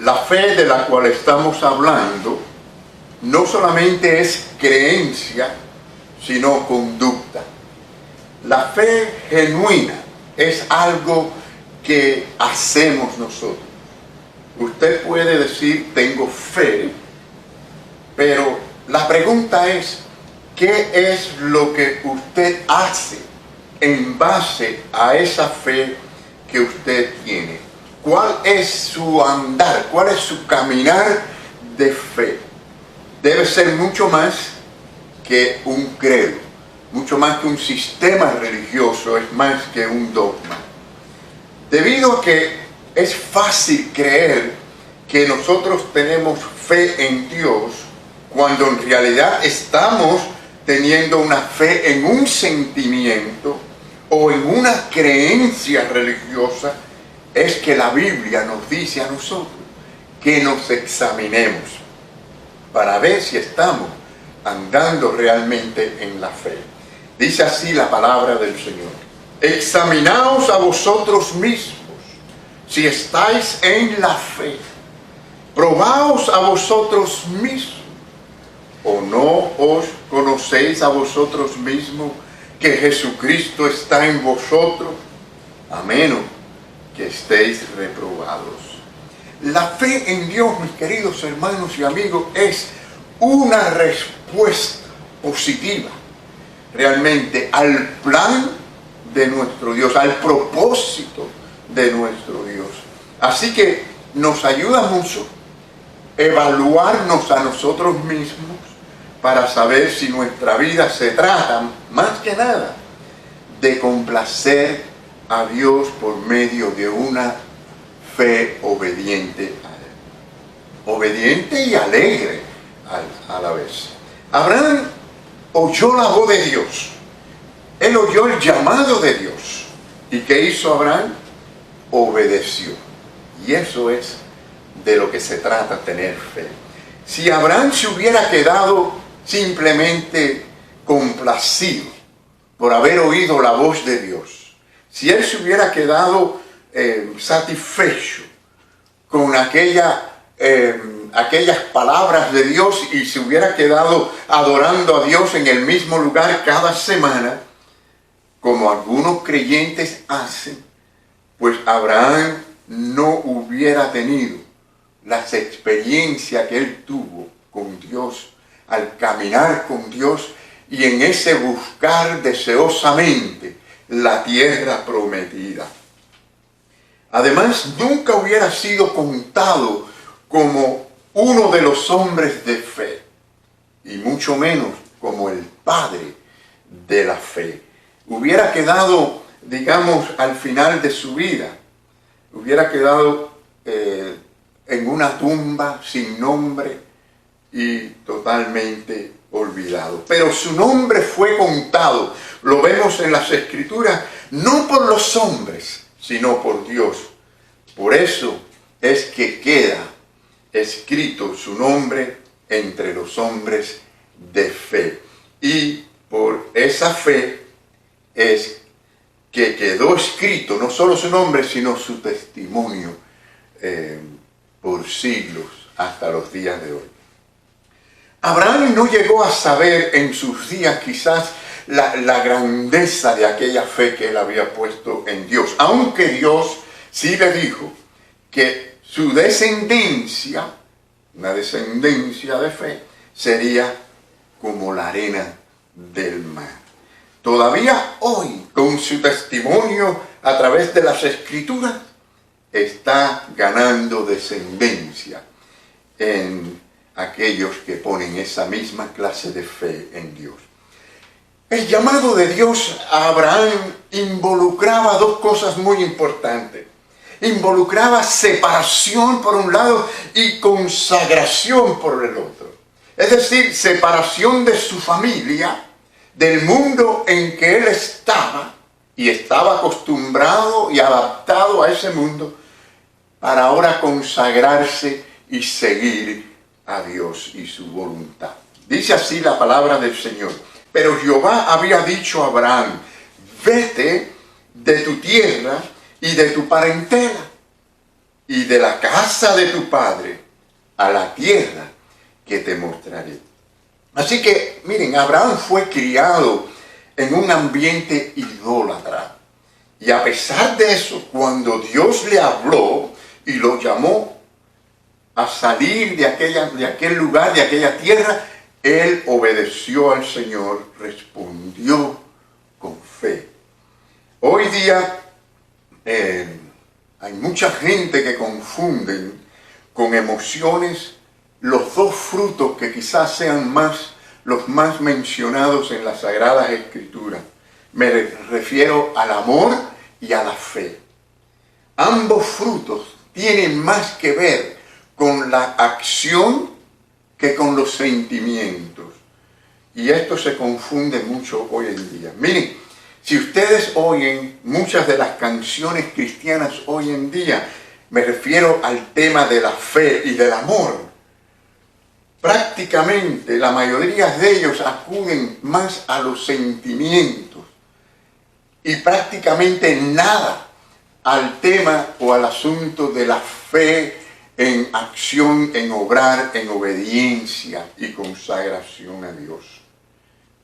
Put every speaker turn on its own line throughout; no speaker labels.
La fe de la cual estamos hablando no solamente es creencia, sino conducta. La fe genuina es algo que hacemos nosotros. Usted puede decir, tengo fe, pero la pregunta es, ¿qué es lo que usted hace en base a esa fe que usted tiene? ¿Cuál es su andar? ¿Cuál es su caminar de fe? Debe ser mucho más que un credo, mucho más que un sistema religioso, es más que un dogma. Debido a que es fácil creer que nosotros tenemos fe en Dios, cuando en realidad estamos teniendo una fe en un sentimiento o en una creencia religiosa, es que la Biblia nos dice a nosotros que nos examinemos para ver si estamos andando realmente en la fe. Dice así la palabra del Señor: examinaos a vosotros mismos si estáis en la fe. Probaos a vosotros mismos. ¿O no os conocéis a vosotros mismos que Jesucristo está en vosotros? A menos que estéis reprobados. La fe en Dios, mis queridos hermanos y amigos, es una respuesta positiva realmente al plan de nuestro Dios, al propósito de nuestro Dios. Así que nos ayuda mucho evaluarnos a nosotros mismos para saber si nuestra vida se trata, más que nada, de complacer a Dios por medio de una fe obediente a Él. Obediente y alegre a la vez. Abraham oyó la voz de Dios. Él oyó el llamado de Dios. ¿Y qué hizo Abraham? Obedeció. Y eso es de lo que se trata, tener fe. Si Abraham se hubiera quedado simplemente complacido por haber oído la voz de Dios, si él se hubiera quedado satisfecho con aquellas palabras de Dios y se hubiera quedado adorando a Dios en el mismo lugar cada semana, como algunos creyentes hacen, pues Abraham no hubiera tenido las experiencias que él tuvo con Dios al caminar con Dios y en ese buscar deseosamente la tierra prometida. Además, nunca hubiera sido contado como uno de los hombres de fe, y mucho menos como el padre de la fe. Hubiera quedado, digamos, al final de su vida, hubiera quedado en una tumba sin nombre y totalmente olvidado. Pero su nombre fue contado, lo vemos en las Escrituras, no por los hombres, sino por Dios. Por eso es que queda escrito su nombre entre los hombres de fe. Y por esa fe es que quedó escrito no solo su nombre, sino su testimonio por siglos hasta los días de hoy. Abraham no llegó a saber en sus días quizás la grandeza de aquella fe que él había puesto en Dios, aunque Dios sí le dijo que su descendencia, una descendencia de fe, sería como la arena del mar. Todavía hoy, con su testimonio a través de las Escrituras, está ganando descendencia en aquellos que ponen esa misma clase de fe en Dios. El llamado de Dios a Abraham involucraba dos cosas muy importantes. Involucraba separación por un lado y consagración por el otro. Es decir, separación de su familia, del mundo en que él estaba, y estaba acostumbrado y adaptado a ese mundo, para ahora consagrarse y seguir a Dios y su voluntad. Dice así la palabra del Señor: pero Jehová había dicho a Abraham, vete de tu tierra y de tu parentela. y de la casa de tu padre a la tierra que te mostraré. Así que, miren, Abraham fue criado en un ambiente idólatra. Y a pesar de eso, cuando Dios le habló y lo llamó a salir de aquel lugar, de aquella tierra, él obedeció al Señor, respondió con fe. Hoy día hay mucha gente que confunden con emociones los dos frutos que quizás sean los más mencionados en las Sagradas Escrituras. Me refiero al amor y a la fe. Ambos frutos tienen más que ver con la acción que con los sentimientos. Y esto se confunde mucho hoy en día. Miren, si ustedes oyen muchas de las canciones cristianas hoy en día, me refiero al tema de la fe y del amor. Prácticamente la mayoría de ellos acuden más a los sentimientos y prácticamente nada al tema o al asunto de la fe en acción, en obrar, en obediencia y consagración a Dios.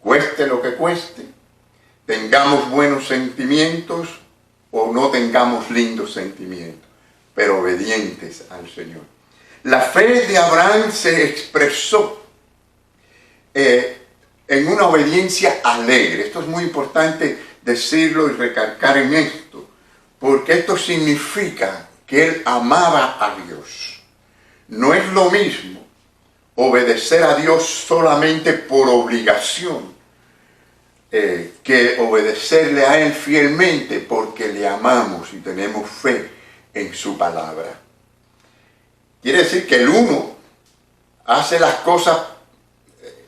Cueste lo que cueste, tengamos buenos sentimientos o no tengamos lindos sentimientos, pero obedientes al Señor. La fe de Abraham se expresó en una obediencia alegre. Esto es muy importante decirlo y recalcar en esto, porque esto significa que él amaba a Dios. No es lo mismo obedecer a Dios solamente por obligación, que obedecerle a Él fielmente porque le amamos y tenemos fe en su palabra. Quiere decir que el uno hace las cosas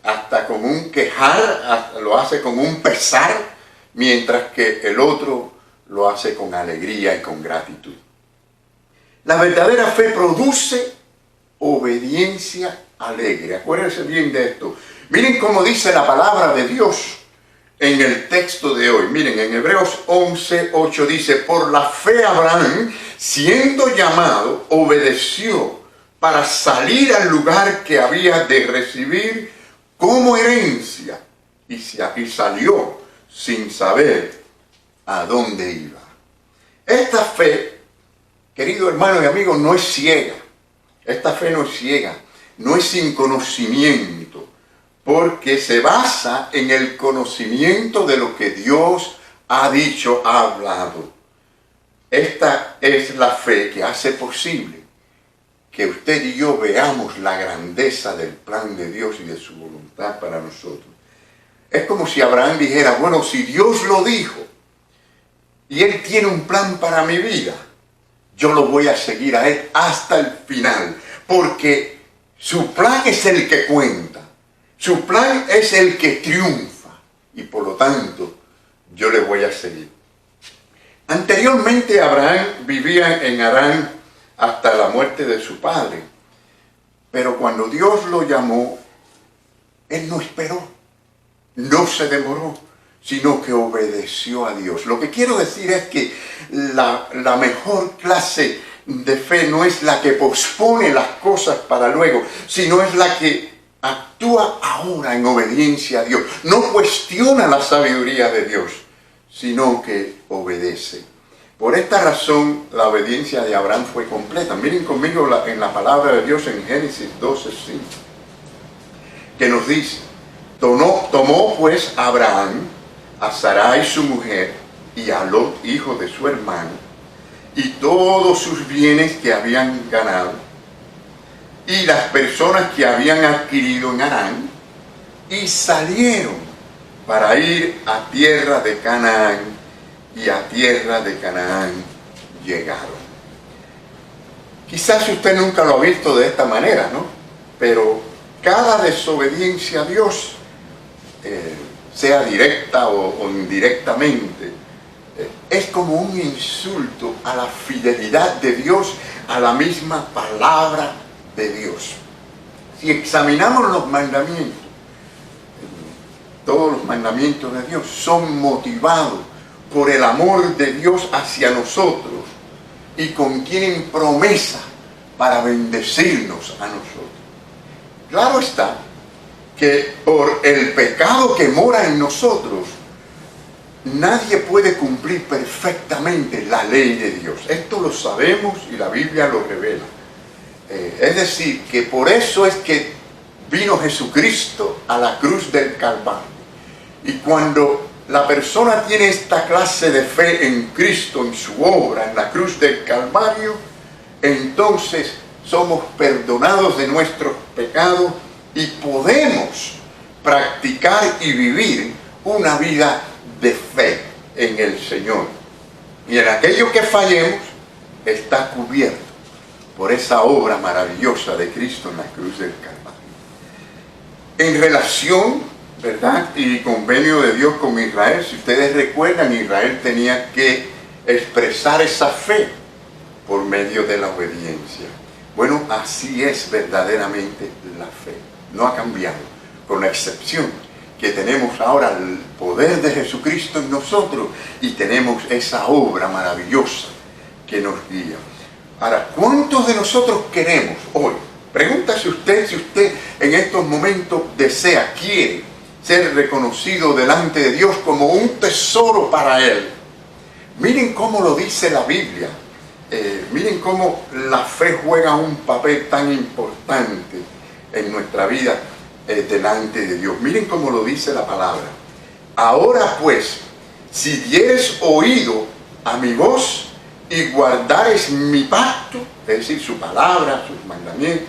hasta con un quejar, lo hace con un pesar, mientras que el otro lo hace con alegría y con gratitud. La verdadera fe produce obediencia alegre. Acuérdense bien de esto. Miren cómo dice la palabra de Dios en el texto de hoy. Miren, en Hebreos 11:8 dice: por la fe Abraham, siendo llamado, obedeció para salir al lugar que había de recibir como herencia, y salió sin saber a dónde iba. Esta fe, querido hermano y amigo, no es ciega. Esta fe no es ciega, no es sin conocimiento, porque se basa en el conocimiento de lo que Dios ha dicho, ha hablado. Esta es la fe que hace posible que usted y yo veamos la grandeza del plan de Dios y de su voluntad para nosotros. Es como si Abraham dijera: bueno, si Dios lo dijo y Él tiene un plan para mi vida, yo lo voy a seguir a Él hasta el final, porque su plan es el que cuenta, su plan es el que triunfa, y por lo tanto yo le voy a seguir. Anteriormente Abraham vivía en Harán hasta la muerte de su padre, pero cuando Dios lo llamó, él no esperó, no se demoró, sino que obedeció a Dios. Lo que quiero decir es que la mejor clase de fe no es la que pospone las cosas para luego, sino es la que actúa ahora en obediencia a Dios. No cuestiona la sabiduría de Dios, sino que obedece. Por esta razón, la obediencia de Abraham fue completa. Miren conmigo en la palabra de Dios en Génesis 12:5, que nos dice: tomó pues Abraham a Sarai su mujer y a Lot hijo de su hermano y todos sus bienes que habían ganado y las personas que habían adquirido en Harán, y salieron para ir a tierra de Canaán, y a tierra de Canaán llegaron. Quizás usted nunca lo ha visto de esta manera, ¿no? Pero cada desobediencia a Dios, sea directa o indirectamente, es como un insulto a la fidelidad de Dios, a la misma palabra de Dios. Si examinamos los mandamientos, todos los mandamientos de Dios son motivados por el amor de Dios hacia nosotros, y contienen promesa para bendecirnos a nosotros. Claro está que por el pecado que mora en nosotros, nadie puede cumplir perfectamente la ley de Dios. Esto lo sabemos y la Biblia lo revela. Es decir, que por eso es que vino Jesucristo a la cruz del Calvario. Y cuando la persona tiene esta clase de fe en Cristo, en su obra, en la cruz del Calvario, entonces somos perdonados de nuestros pecados y podemos practicar y vivir una vida de fe en el Señor. Y en aquello que fallemos está cubierto por esa obra maravillosa de Cristo en la cruz del Calvario. En relación, ¿verdad?, y convenio de Dios con Israel, si ustedes recuerdan, Israel tenía que expresar esa fe por medio de la obediencia. Bueno, así es verdaderamente la fe. No ha cambiado, con la excepción que tenemos ahora el poder de Jesucristo en nosotros y tenemos esa obra maravillosa que nos guía. Ahora, ¿cuántos de nosotros queremos hoy? Pregúntase usted si usted en estos momentos desea, quiere ser reconocido delante de Dios como un tesoro para Él. Miren cómo lo dice la Biblia. Miren cómo la fe juega un papel tan importante en nuestra vida delante de Dios. Miren cómo lo dice la palabra. Ahora pues, si dieres oído a mi voz y guardares mi pacto, es decir, su palabra, sus mandamientos,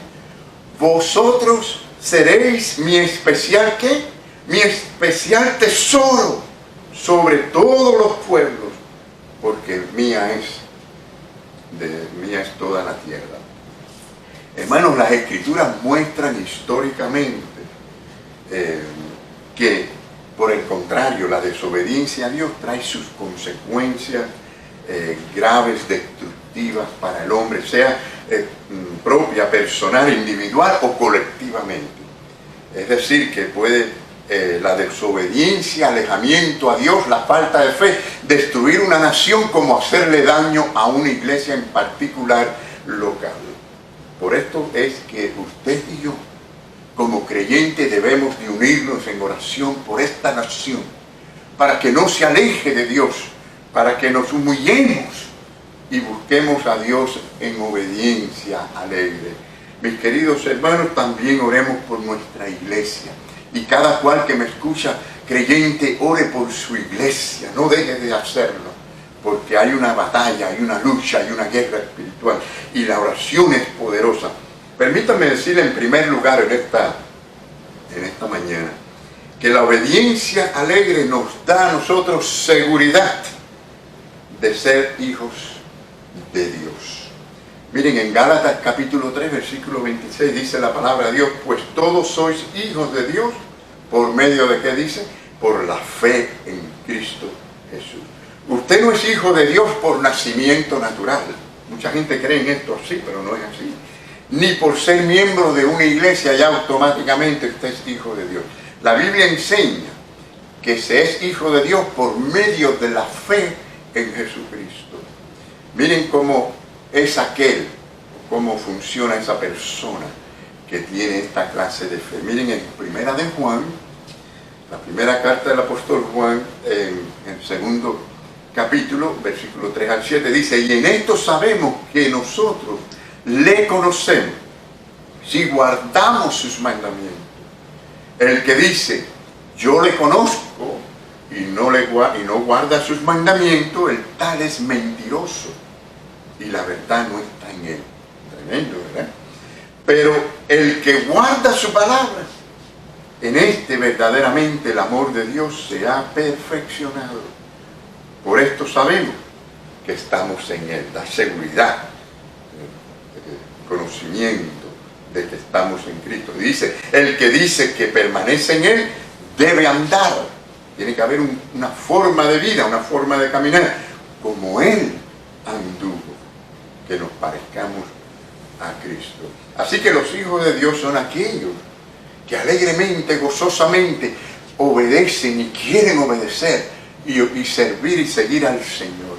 vosotros seréis mi especial, ¿qué? Mi especial tesoro sobre todos los pueblos, porque mía es toda la tierra. Hermanos, las Escrituras muestran históricamente que, por el contrario, la desobediencia a Dios trae sus consecuencias graves, destructivas para el hombre, sea propia, personal, individual o colectivamente. Es decir, que puede la desobediencia, alejamiento a Dios, la falta de fe, destruir una nación como hacerle daño a una iglesia en particular local. Por esto es que usted y yo, como creyentes, debemos de unirnos en oración por esta nación, para que no se aleje de Dios, para que nos humillemos y busquemos a Dios en obediencia alegre. Mis queridos hermanos, también oremos por nuestra iglesia. Y cada cual que me escucha, creyente, ore por su iglesia, no deje de hacerlo, porque hay una batalla, hay una lucha, hay una guerra espiritual, y la oración es poderosa. Permítanme decirle en primer lugar en esta mañana, que la obediencia alegre nos da a nosotros seguridad de ser hijos de Dios. Miren, en Gálatas capítulo 3, versículo 26 dice la palabra de Dios, pues todos sois hijos de Dios, ¿por medio de qué dice? Por la fe en Cristo Jesús. Usted no es hijo de Dios por nacimiento natural. Mucha gente cree en esto así, pero no es así. Ni por ser miembro de una iglesia ya automáticamente usted es hijo de Dios. La Biblia enseña que se es hijo de Dios por medio de la fe en Jesucristo. Miren cómo es aquel, cómo funciona esa persona que tiene esta clase de fe. Miren en primera de Juan, la primera carta del apóstol Juan, en el segundo capítulo, versículo 3 al 7, dice, y en esto sabemos que nosotros le conocemos si guardamos sus mandamientos. El que dice, yo le conozco y no guarda sus mandamientos, el tal es mentiroso y la verdad no está en él. Tremendo, ¿verdad? Pero el que guarda su palabra, en este verdaderamente el amor de Dios se ha perfeccionado. Por esto sabemos que estamos en él, la seguridad, el conocimiento de que estamos en Cristo. Dice, el que dice que permanece en él debe andar. Tiene que haber una forma de vida, una forma de caminar, como él anduvo, que nos parezcamos a Cristo. Así que los hijos de Dios son aquellos que alegremente, gozosamente obedecen y quieren obedecer y servir y seguir al Señor.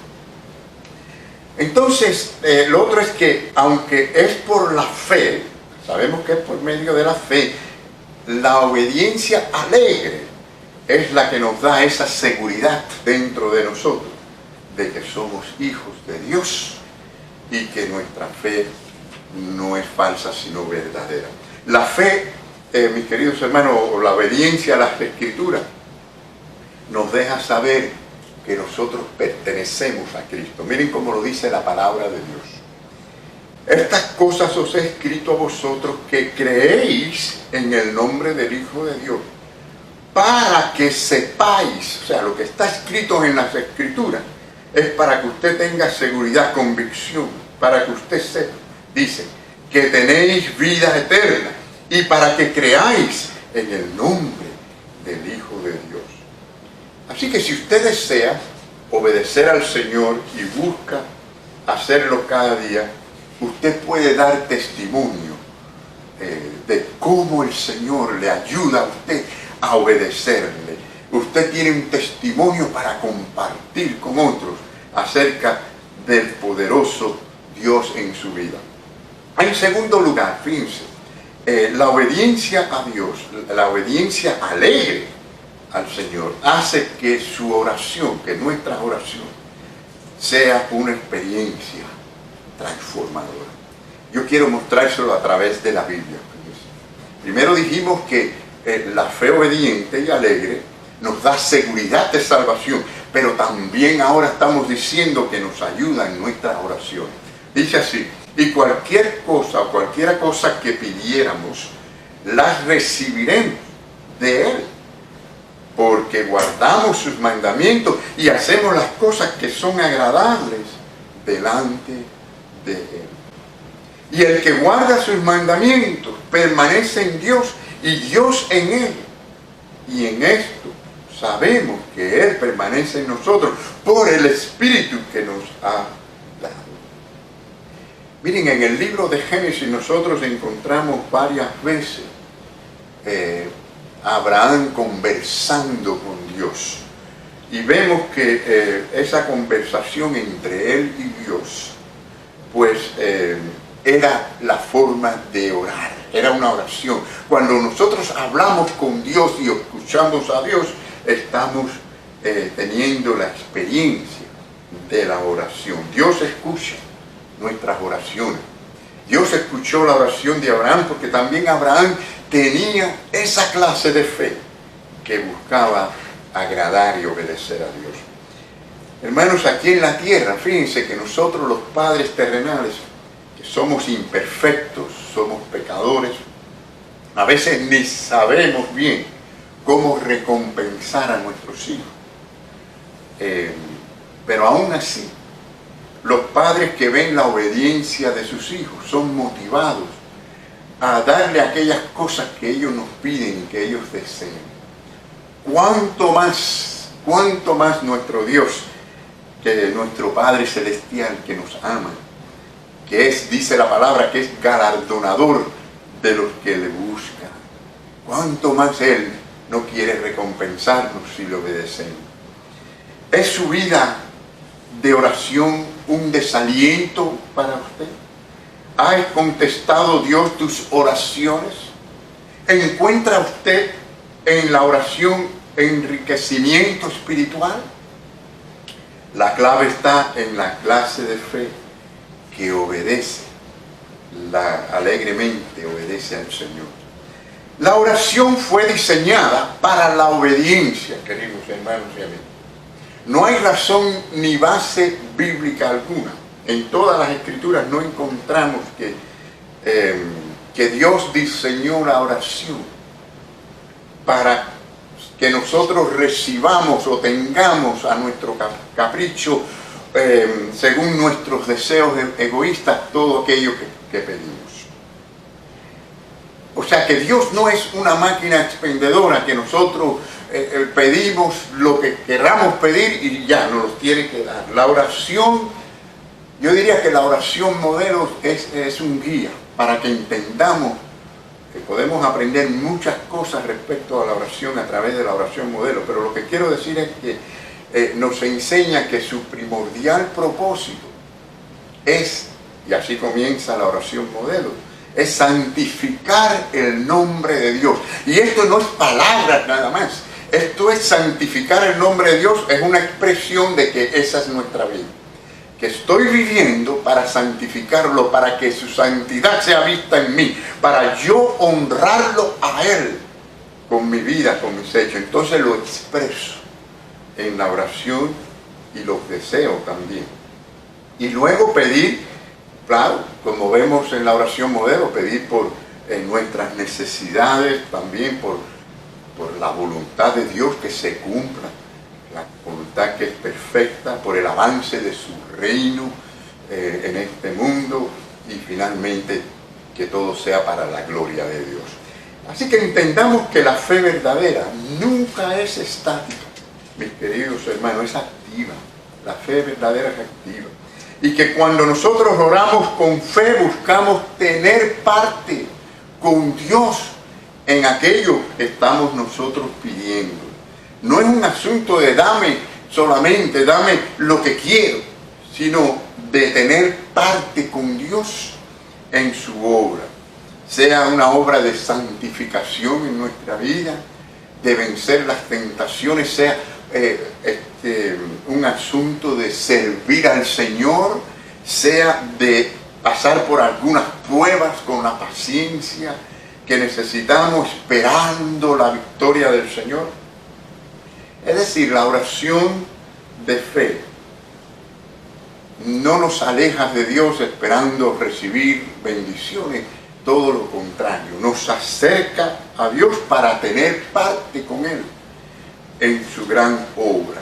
Entonces, lo otro es que, aunque es por la fe, sabemos que es por medio de la fe, la obediencia alegre es la que nos da esa seguridad dentro de nosotros, de que somos hijos de Dios y que nuestra fe no es falsa, sino verdadera. La fe, mis queridos hermanos, o la obediencia a las Escrituras, nos deja saber que nosotros pertenecemos a Cristo. Miren cómo lo dice la palabra de Dios. Estas cosas os he escrito a vosotros que creéis en el nombre del Hijo de Dios, para que sepáis, o sea, lo que está escrito en las Escrituras, es para que usted tenga seguridad, convicción, para que usted sepa, dice, que tenéis vida eterna, y para que creáis en el nombre del Hijo de Dios. Así que si usted desea obedecer al Señor y busca hacerlo cada día, usted puede dar testimonio de cómo el Señor le ayuda a usted a obedecerle. Usted tiene un testimonio para compartir con otros acerca del poderoso Dios en su vida. En segundo lugar, fíjense, la obediencia a Dios, la obediencia alegre al Señor, hace que su oración, que nuestra oración, sea una experiencia transformadora. Yo quiero mostrárselo a través de la Biblia. Primero dijimos que la fe obediente y alegre nos da seguridad de salvación, pero también ahora estamos diciendo que nos ayuda en nuestras oraciones. Dice así, y cualquier cosa o cualquiera cosa que pidiéramos, las recibiremos de Él, porque guardamos sus mandamientos y hacemos las cosas que son agradables delante de Él. Y el que guarda sus mandamientos permanece en Dios y Dios en Él. Y en esto sabemos que Él permanece en nosotros por el Espíritu que nos ha dado. Miren, en el libro de Génesis nosotros encontramos varias veces a Abraham conversando con Dios. Y vemos que esa conversación entre él y Dios, pues era la forma de orar, era una oración. Cuando nosotros hablamos con Dios y escuchamos a Dios, estamos teniendo la experiencia de la oración. Dios escucha nuestras oraciones. Dios escuchó la oración de Abraham porque también Abraham tenía esa clase de fe que buscaba agradar y obedecer a Dios. Hermanos, aquí en la tierra, fíjense que nosotros los padres terrenales, que somos imperfectos, somos pecadores, a veces ni sabemos bien cómo recompensar a nuestros hijos. Pero aún así, los padres que ven la obediencia de sus hijos son motivados a darle aquellas cosas que ellos nos piden y que ellos desean. Cuánto más nuestro Dios, que nuestro Padre Celestial que nos ama, que es, dice la palabra, que es galardonador de los que le buscan. Cuánto más Él no quiere recompensarnos si le obedecemos. ¿Es su vida de oración un desaliento para usted? ¿Ha contestado Dios tus oraciones? ¿Encuentra usted en la oración enriquecimiento espiritual? La clave está en la clase de fe que obedece, alegremente obedece al Señor. La oración fue diseñada para la obediencia, queridos hermanos y amigos. No hay razón ni base bíblica alguna. En todas las Escrituras no encontramos que Dios diseñó la oración para que nosotros recibamos o tengamos a nuestro capricho, según nuestros deseos egoístas, todo aquello que pedimos. O sea que Dios no es una máquina expendedora que nosotros pedimos lo que queramos pedir y ya nos lo tiene que dar. La oración, yo diría que la oración modelo es un guía para que entendamos que podemos aprender muchas cosas respecto a la oración a través de la oración modelo, pero lo que quiero decir es que nos enseña que su primordial propósito es, y así comienza la oración modelo, es santificar el nombre de Dios. Y esto no es palabras nada más. Esto es santificar el nombre de Dios, es una expresión de que esa es nuestra vida. Que estoy viviendo para santificarlo, para que su santidad sea vista en mí, para yo honrarlo a Él con mi vida, con mis hechos. Entonces lo expreso en la oración y los deseo también. Y luego pedir, claro, como vemos en la oración modelo, pedir por nuestras necesidades, también por la voluntad de Dios que se cumpla, la voluntad que es perfecta, por el avance de su reino en este mundo, y finalmente que todo sea para la gloria de Dios. Así que entendamos que la fe verdadera nunca es estática, mis queridos hermanos, es activa. La fe verdadera es activa. Y que cuando nosotros oramos con fe, buscamos tener parte con Dios en aquello que estamos nosotros pidiendo. No es un asunto de dame solamente, dame lo que quiero, sino de tener parte con Dios en su obra. Sea una obra de santificación en nuestra vida, de vencer las tentaciones, sea un asunto de servir al Señor, sea de pasar por algunas pruebas con la paciencia que necesitamos, esperando la victoria del Señor. Es decir, la oración de fe no nos aleja de Dios esperando recibir bendiciones, todo lo contrario, nos acerca a Dios para tener parte con Él en su gran obra.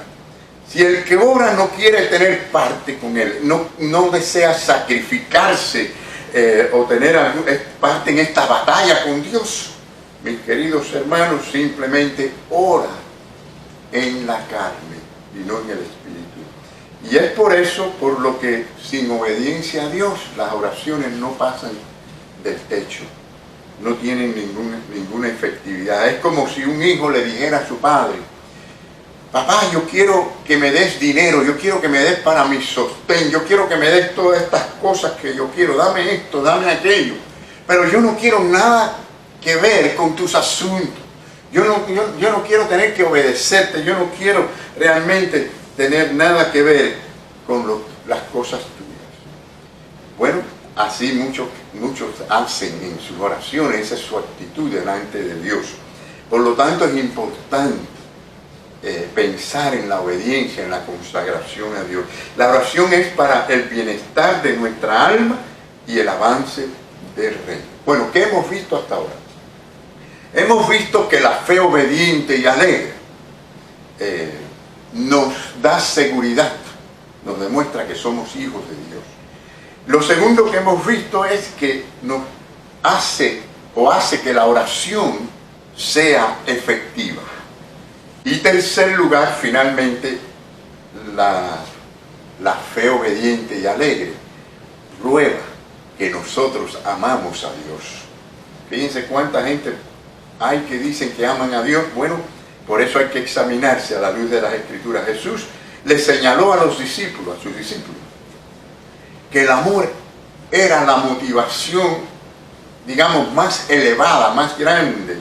Si el que ora no quiere tener parte con Él, no desea sacrificarse o tener parte en esta batalla con Dios, mis queridos hermanos, simplemente ora en la carne y no en el Espíritu. Y es por eso por lo que sin obediencia a Dios las oraciones no pasan del techo, no tienen ninguna efectividad. Es como si un hijo le dijera a su padre: papá, yo quiero que me des dinero, yo quiero que me des para mi sostén, yo quiero que me des todas estas cosas que yo quiero, dame esto, dame aquello, pero yo no quiero nada que ver con tus asuntos. Yo no quiero tener que obedecerte, yo no quiero realmente tener nada que ver con las cosas tuyas. Bueno, así muchos hacen en sus oraciones, esa es su actitud delante de Dios. Por lo tanto, es importante pensar en la obediencia, en la consagración a Dios. La oración es para el bienestar de nuestra alma y el avance del reino. Bueno, ¿qué hemos visto hasta ahora? Hemos visto que la fe obediente y alegre nos da seguridad, nos demuestra que somos hijos de Dios. Lo segundo que hemos visto es que nos hace que la oración sea efectiva. Y tercer lugar, finalmente, la fe obediente y alegre prueba que nosotros amamos a Dios. Fíjense cuánta gente hay que dicen que aman a Dios. Bueno, por eso hay que examinarse a la luz de las Escrituras. Jesús le señaló a sus discípulos, que el amor era la motivación, digamos, más elevada, más grande,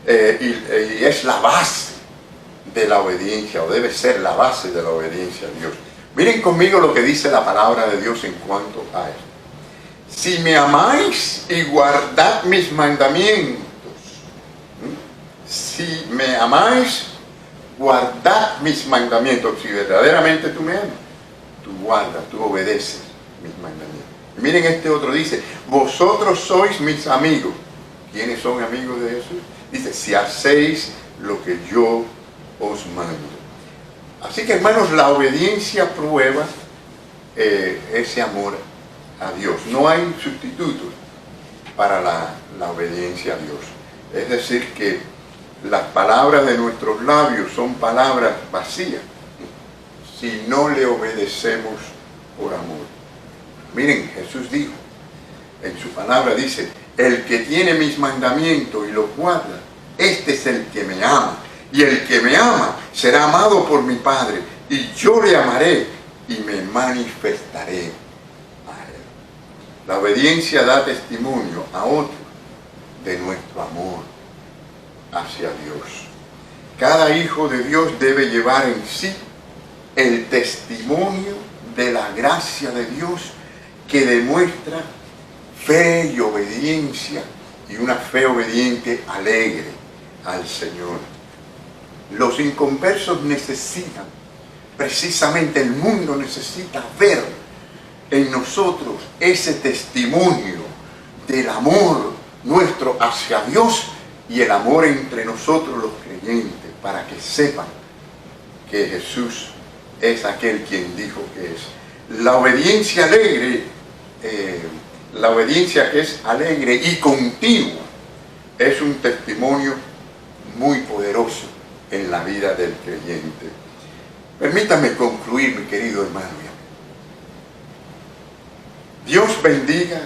y es la base de la obediencia, o debe ser la base de la obediencia a Dios. Miren conmigo lo que dice la palabra de Dios en cuanto a esto. Si me amáis y guardad mis mandamientos, si me amáis, guardad mis mandamientos. Si verdaderamente tú me amas, tú guardas, tú obedeces mis mandamientos. Miren, este otro dice: vosotros sois mis amigos. ¿Quiénes son amigos de Jesús? Dice: si hacéis lo que yo os mando. Así que, hermanos, la obediencia prueba ese amor a Dios. No hay sustitutos para la obediencia a Dios. Es decir, que las palabras de nuestros labios son palabras vacías si no le obedecemos por amor. Miren, Jesús dijo, en su palabra dice: el que tiene mis mandamientos y los guarda, este es el que me ama. Y el que me ama será amado por mi Padre, y yo le amaré y me manifestaré a él. La obediencia da testimonio a otros de nuestro amor hacia Dios. Cada hijo de Dios debe llevar en sí el testimonio de la gracia de Dios que demuestra fe y obediencia, y una fe obediente alegre al Señor. Los inconversos necesitan, precisamente el mundo necesita ver en nosotros ese testimonio del amor nuestro hacia Dios y el amor entre nosotros los creyentes, para que sepan que Jesús es aquel quien dijo que es. La obediencia alegre, la obediencia que es alegre y continua, es un testimonio muy poderoso en la vida del creyente. Permítame concluir, mi querido hermano. Dios bendiga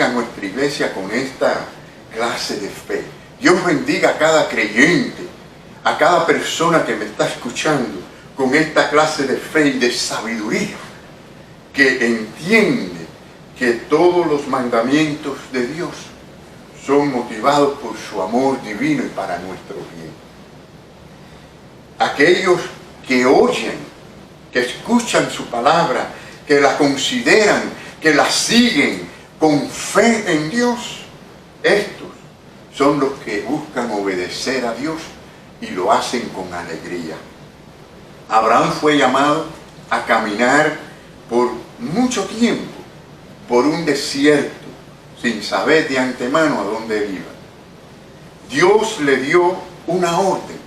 a nuestra iglesia con esta clase de fe. Dios bendiga a cada creyente, a cada persona que me está escuchando con esta clase de fe y de sabiduría, que entiende que todos los mandamientos de Dios son motivados por su amor divino y para nuestro bien. Aquellos que oyen, que escuchan su palabra, que la consideran, que la siguen con fe en Dios, estos son los que buscan obedecer a Dios y lo hacen con alegría. Abraham fue llamado a caminar por mucho tiempo por un desierto sin saber de antemano a dónde iba. Dios le dio una orden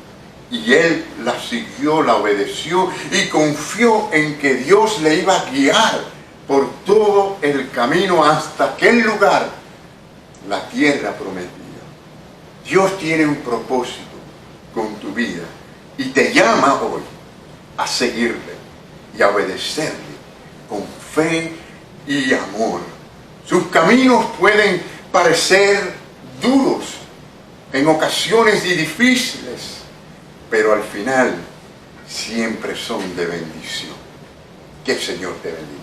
y él la siguió, la obedeció y confió en que Dios le iba a guiar por todo el camino hasta aquel lugar, la tierra prometida. Dios tiene un propósito con tu vida y te llama hoy a seguirle y a obedecerle con fe y amor. Sus caminos pueden parecer duros, en ocasiones y difíciles, pero al final siempre son de bendición. Que el Señor te bendiga.